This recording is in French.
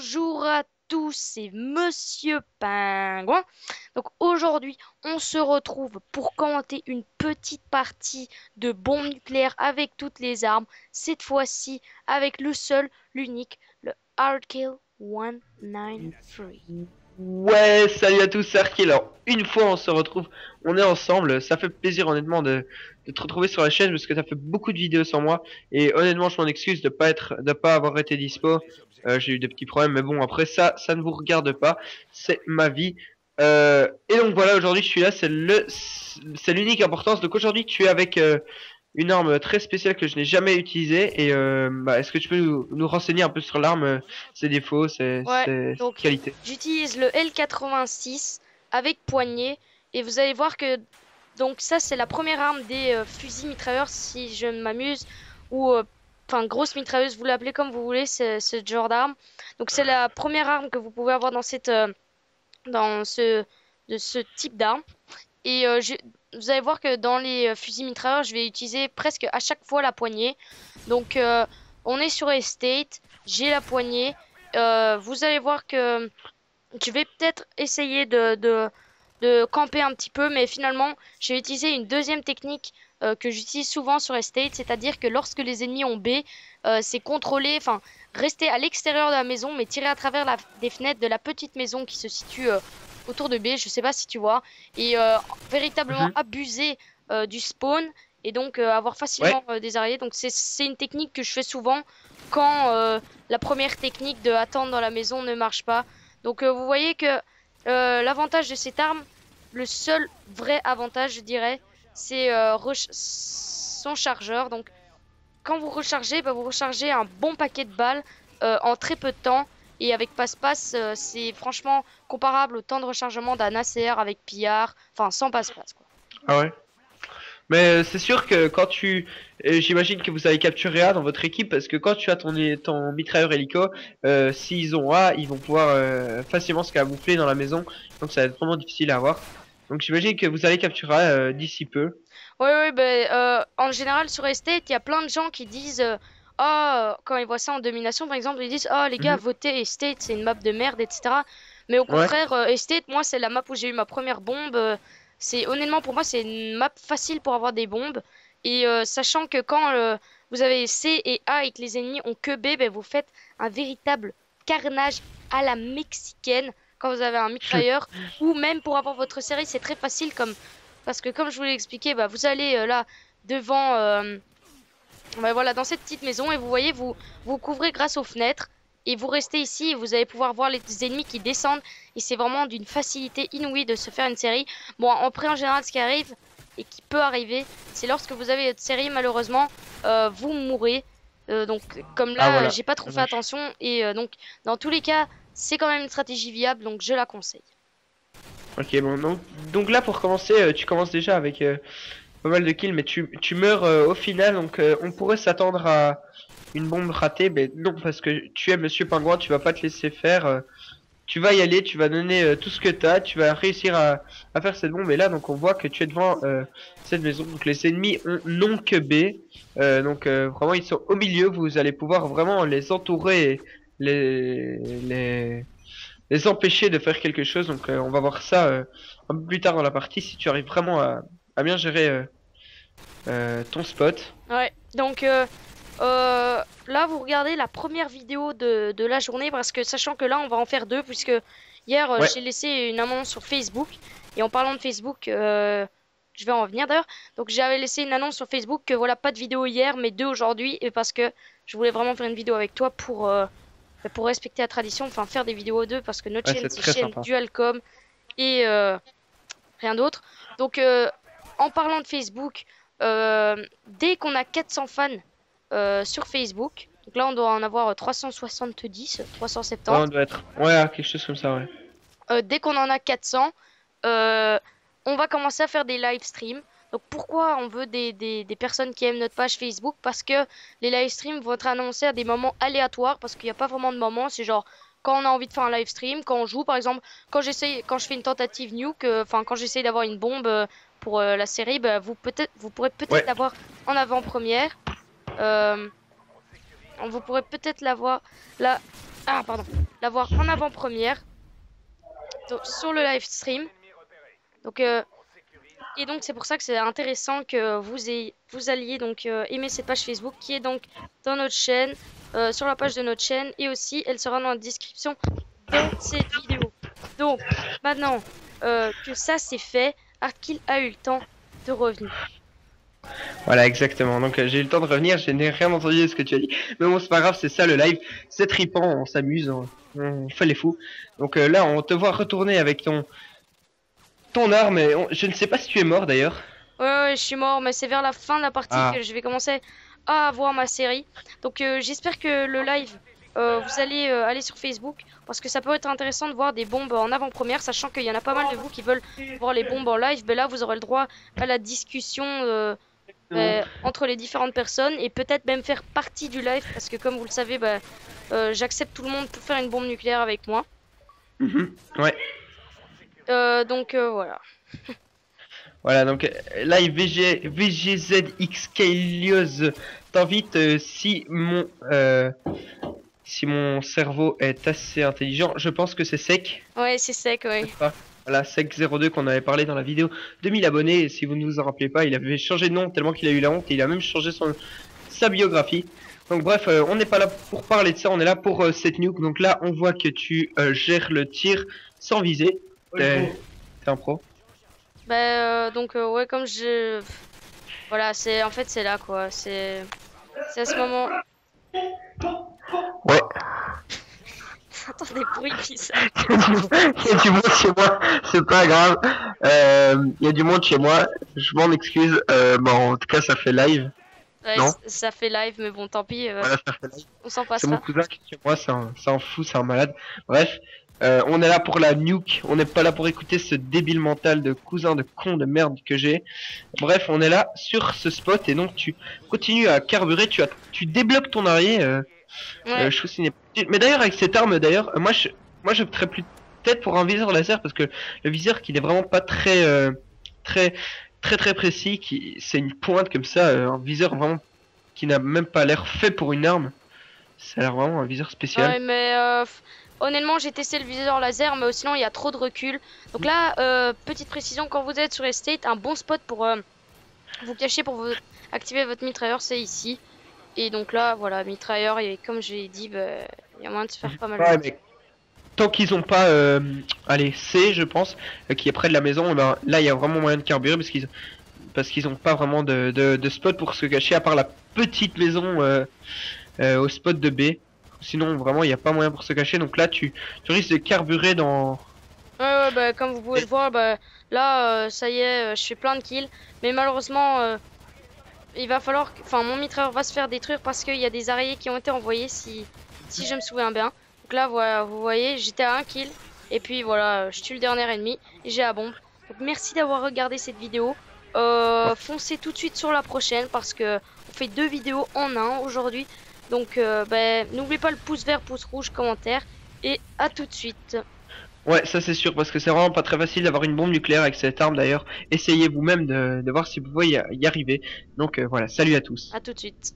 Bonjour à tous, c'est Monsieur Pingouin. Donc aujourd'hui, on se retrouve pour commenter une petite partie de bombes nucléaires avec toutes les armes. Cette fois-ci, avec le seul, l'unique, le Hardkill 193. Ouais, salut à tous, c'est Arki. Alors, une fois on se retrouve, on est ensemble. Ça fait plaisir honnêtement de te retrouver sur la chaîne parce que t'as fait beaucoup de vidéos sans moi. Et honnêtement, je m'en excuse de pas avoir été dispo. J'ai eu des petits problèmes, mais bon, après ça ne vous regarde pas. C'est ma vie. Et donc voilà, aujourd'hui je suis là, c'est l'unique importance. Donc aujourd'hui tu es avec une arme très spéciale que je n'ai jamais utilisée. Et est-ce que tu peux nous renseigner un peu sur l'arme, ses défauts, Ouais, ses donc qualités? j'utilise le L86 avec poignée et vous allez voir que donc ça c'est la première arme des fusils mitrailleurs si je ne m'amuse ou enfin grosse mitrailleuse, vous l'appelez comme vous voulez, c'est ce genre d'arme. Donc c'est la première arme que vous pouvez avoir dans cette dans ce de ce type d'arme et vous allez voir que dans les fusils mitrailleurs, je vais utiliser presque à chaque fois la poignée. Donc on est sur Estate, j'ai la poignée. Vous allez voir que je vais peut-être essayer de camper un petit peu, mais finalement, je vais utiliser une deuxième technique que j'utilise souvent sur Estate, c'est-à-dire que lorsque les ennemis ont B, c'est contrôler, enfin, rester à l'extérieur de la maison, mais tirer à travers des fenêtres de la petite maison qui se situe autour de B, je sais pas si tu vois, et véritablement Mhm. abuser du spawn, et donc avoir Ouais. facilement des alliés. Donc c'est une technique que je fais souvent quand la première technique de attendre dans la maison ne marche pas. Donc vous voyez que l'avantage de cette arme, le seul vrai avantage je dirais, c'est son chargeur. Donc quand vous rechargez, bah, vous rechargez un bon paquet de balles en très peu de temps. Et avec passe-passe, c'est franchement comparable au temps de rechargement d'un ACR avec pillard, enfin sans passe-passe quoi. Ah ouais. Mais c'est sûr que j'imagine que vous avez capturé A dans votre équipe parce que quand tu as ton mitrailleur hélico, s'ils ont A, ils vont pouvoir facilement se camoufler dans la maison. Donc ça va être vraiment difficile à avoir. Donc j'imagine que vous allez capturer A d'ici peu. Oui, oui, ben, en général sur Estate, il y a plein de gens qui disent ah, quand ils voient ça en domination, par exemple, ils disent ah, les gars, Mhm. votez Estate, c'est une map de merde, etc. Mais au Ouais. contraire, Estate, moi, c'est la map où j'ai eu ma première bombe. C'est honnêtement, pour moi, c'est une map facile pour avoir des bombes. Et sachant que quand vous avez C et A et que les ennemis ont que B, ben, vous faites un véritable carnage à la mexicaine quand vous avez un mitrailleur. Ou même pour avoir votre série, c'est très facile comme parce que comme je vous l'ai expliqué, bah, vous allez là devant, bah, voilà, dans cette petite maison et vous voyez, vous couvrez grâce aux fenêtres et vous restez ici et vous allez pouvoir voir les ennemis qui descendent et c'est vraiment d'une facilité inouïe de se faire une série. Bon, en général, ce qui arrive et qui peut arriver, c'est lorsque vous avez votre série, malheureusement, vous mourrez. Donc, comme Ah là, voilà. j'ai pas trop fait Dommage. attention et donc, dans tous les cas, c'est quand même une stratégie viable, donc je la conseille. Ok, bon, donc là pour commencer, tu commences déjà avec pas mal de kills, mais tu meurs au final, donc on pourrait s'attendre à une bombe ratée, mais non, parce que tu es Monsieur Pingouin, tu vas pas te laisser faire. Tu vas y aller, tu vas donner tout ce que t'as, tu vas réussir à faire cette bombe, et là, donc on voit que tu es devant cette maison, donc les ennemis n'ont que B, donc vraiment ils sont au milieu, vous allez pouvoir vraiment les entourer, et les, les, les empêcher de faire quelque chose, donc on va voir ça un peu plus tard dans la partie, si tu arrives vraiment à bien gérer ton spot. Ouais, donc là vous regardez la première vidéo de la journée parce que sachant que là on va en faire deux puisque hier Ouais, j'ai laissé une annonce sur Facebook et en parlant de Facebook, je vais en venir d'ailleurs. Donc j'avais laissé une annonce sur Facebook que voilà pas de vidéo hier mais deux aujourd'hui et parce que je voulais vraiment faire une vidéo avec toi pour respecter la tradition, enfin faire des vidéos à deux parce que notre ouais, chaîne c'est c'est très chaîne sympa. Dualcom et rien d'autre. Donc, en parlant de Facebook, dès qu'on a 400 fans sur Facebook, donc là on doit en avoir 370, Ouais, 370. on doit être. Ouais, quelque chose comme ça, ouais. Dès qu'on en a 400, euh, on va commencer à faire des live streams. Donc pourquoi on veut des personnes qui aiment notre page Facebook? Parce que les live streams vont être annoncés à des moments aléatoires, parce qu'il n'y a pas vraiment de moments. C'est genre quand on a envie de faire un live stream, quand on joue par exemple, quand je fais une tentative nuke, enfin quand j'essaye d'avoir une bombe pour la série, bah, vous pourrez peut-être Ouais, l'avoir en avant-première. Euh, vous pourrez peut-être l'avoir là ah pardon, la voir en avant-première sur le live stream. Donc et donc c'est pour ça que c'est intéressant que vous alliez donc aimer cette page Facebook qui est donc dans notre chaîne, sur la page de notre chaîne, et aussi elle sera dans la description de cette vidéo. Donc maintenant que ça c'est fait, Arkil a eu le temps de revenir. Voilà, exactement. Donc j'ai eu le temps de revenir, je n'ai rien entendu de ce que tu as dit. Mais bon, c'est pas grave, c'est ça le live. C'est trippant, on s'amuse, on fait les fous. Donc là, on te voit retourner avec ton arme. Et je ne sais pas si tu es mort d'ailleurs. Ouais, je suis mort, mais c'est vers la fin de la partie que je vais commencer à avoir ma série. Donc j'espère que le live, vous allez aller sur Facebook, parce que ça peut être intéressant de voir des bombes en avant-première, sachant qu'il y en a pas mal de vous qui veulent voir les bombes en live. Ben là, vous aurez le droit à la discussion entre les différentes personnes, et peut-être même faire partie du live, parce que comme vous le savez, j'accepte tout le monde pour faire une bombe nucléaire avec moi. Ouais. Donc voilà. Voilà, donc live VGZXK Lioz t'invite si mon cerveau est assez intelligent. Je pense que c'est Sec. Ouais, c'est Sec, ouais. Voilà, Sec02 qu'on avait parlé dans la vidéo de 1000 abonnés. Et si vous ne vous en rappelez pas, il avait changé de nom tellement qu'il a eu la honte, et il a même changé sa biographie. Donc bref, on n'est pas là pour parler de ça, on est là pour cette nuke. Donc là, on voit que tu gères le tir sans viser. T'es un pro. Donc ouais, comme je... Voilà, en fait c'est là quoi, c'est à ce moment... Ouais. J'entends des bruits bizarres. Il y a du monde chez moi, c'est pas grave. Il y a du monde chez moi, je m'en excuse. En tout cas, ça fait live. Ouais, non, ça fait live, mais bon, tant pis. Voilà, ça fait live. On s'en passera. C'est mon cousin qui est chez moi, c'est un fou, c'est un malade. Bref, on est là pour la nuke, on n'est pas là pour écouter ce débile mental de cousin de con de merde que j'ai. Bref, on est là sur ce spot, et donc tu continues à carburer, tu débloques ton arrière. Ouais. Je trouve que mais d'ailleurs, avec cette arme, moi je opterais plus peut-être pour un viseur laser, parce que le viseur qu'il est vraiment pas très très précis, c'est une pointe comme ça, un viseur vraiment qui n'a même pas l'air fait pour une arme. Ça a l'air vraiment un viseur spécial. Ouais, mais honnêtement, j'ai testé le viseur laser, mais sinon il y a trop de recul. Donc là, petite précision, quand vous êtes sur Estate, un bon spot pour vous cacher, pour activer votre mitrailleur, c'est ici. Et donc là, voilà, mitrailleur, et comme j'ai dit, il y a moyen de se faire pas mal. Ouais, mais tant qu'ils ont pas, allez, C, je pense, qui est près de la maison, ben, là il y a vraiment moyen de carburer, parce qu'ils ont pas vraiment de spot pour se cacher, à part la petite maison au spot de B. Sinon, vraiment, il n'y a pas moyen pour se cacher. Donc là, tu risques de carburer dans... Ouais, comme vous pouvez le voir, là, ça y est, je fais plein de kills. Mais malheureusement, il va falloir... Enfin, mon mitrailleur va se faire détruire, parce qu'il y a des araignées qui ont été envoyées, si je me souviens bien. Donc là, voilà, vous voyez, j'étais à 1 kill. Et puis voilà, je tue le dernier ennemi, et j'ai la bombe. Donc merci d'avoir regardé cette vidéo. Foncez tout de suite sur la prochaine, parce que on fait 2 vidéos en un aujourd'hui. Donc n'oubliez pas le pouce vert, pouce rouge, commentaire, et à tout de suite. Ouais, ça c'est sûr, parce que c'est vraiment pas très facile d'avoir une bombe nucléaire avec cette arme d'ailleurs. Essayez vous-même de voir si vous pouvez y arriver. Donc voilà, salut à tous. À tout de suite.